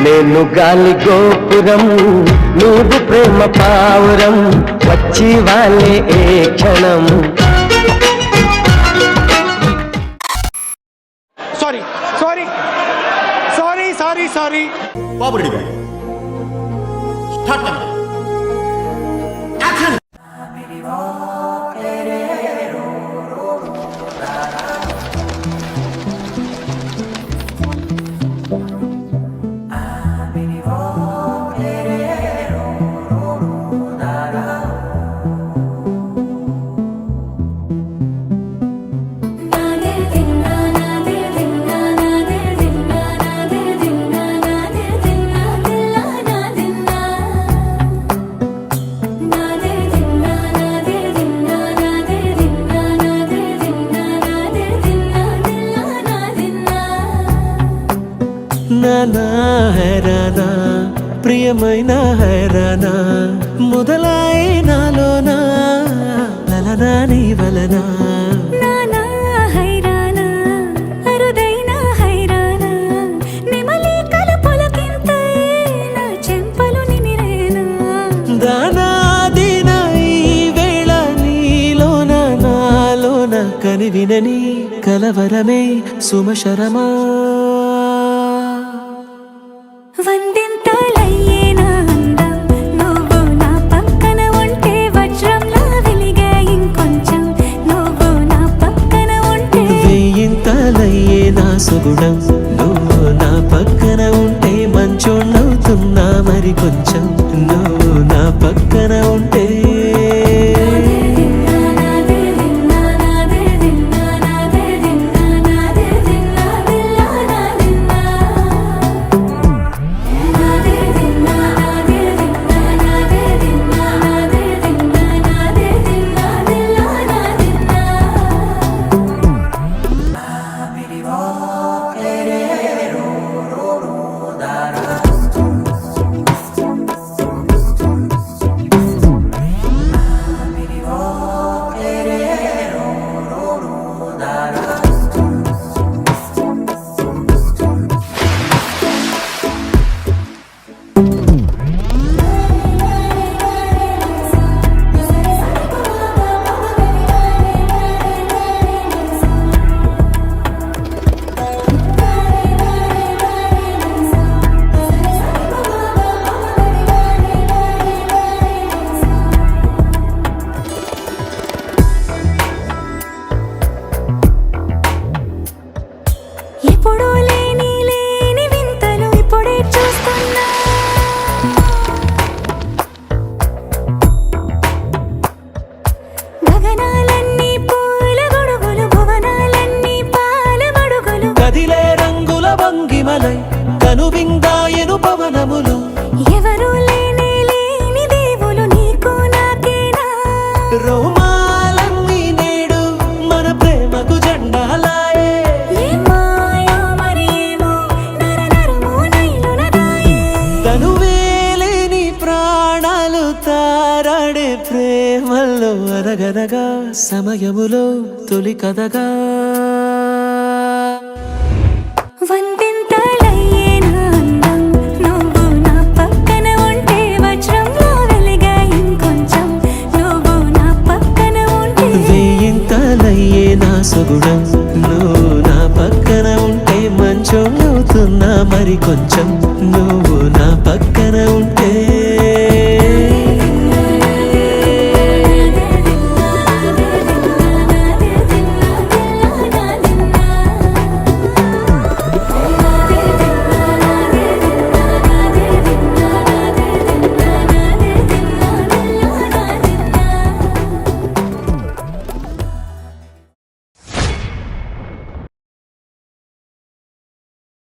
నేను గాలి గోపురం నువ్వు ప్రేమ పావురం వచ్చి వాళ్ళే ఏ క్షణం. Sorry sorry sorry sorry sorry బాబు రెడీ బాయ్ స్టార్ట్ యాక్షన్. నానా హైరానా ప్రియమైన హైరానా మొదలాయి నాలోనా లలనా నీ వలనా. నానా హైరానా అరుదైన హైరానా నిమలి కలుపులకింతై నా చెంపలు నిమిరేనా. దానా దినా ఈ వేళ నీలోన నాలోన కనివినని కలవరమే సుమశరమా. వందింతలయ్యే నా అందం నువ్వు నా పక్కన ఉంటే వజ్రంలా వెలిగే ఇంకొంచెం నువ్వు నా పక్కన ఉంటే. వేయింతలయ్యే నా సుగుణం నువ్వు నా పక్కన ఉంటే మంచోణ్ణవుతున్నా మరి కొంచెం నువ్వు నా పక్కన ఉంటే. ఎప్పుడూ లేని లేని వింతలు ఇప్పుడే చూస్తున్నా. గగనాలన్నీ పూల గొడుగులు భువనాలన్నీ పాల మడుగులు కదిలే రంగుల భంగిమలై కనువిందాయను పవనములు. ఎవరు లేని లేని దేవులు నీకు నాకేనా. రోమాలన్నీ నేడు మన ప్రేమకు జెండాలాయే. ఏ మాయో మరేమో నరనరమో నైలున దాయే. తనువేలేని ప్రాణాలు తారాడే ప్రేమల్లో అనగనగా సమయములో తొలి కథగా. వందింతలయ్యే నా అందం నువ్వు నా పక్కన ఉంటే వజ్రంలా వెలిగే ఇంకొంచెం నువ్వు నా పక్కన ఉంటే. వేయింతలయ్యే నా సుగుణం నువ్వు నా పక్కన ఉంటే మంచోణ్ణవుతున్నా మరి కొంచెం నువ్వు నా పక్కన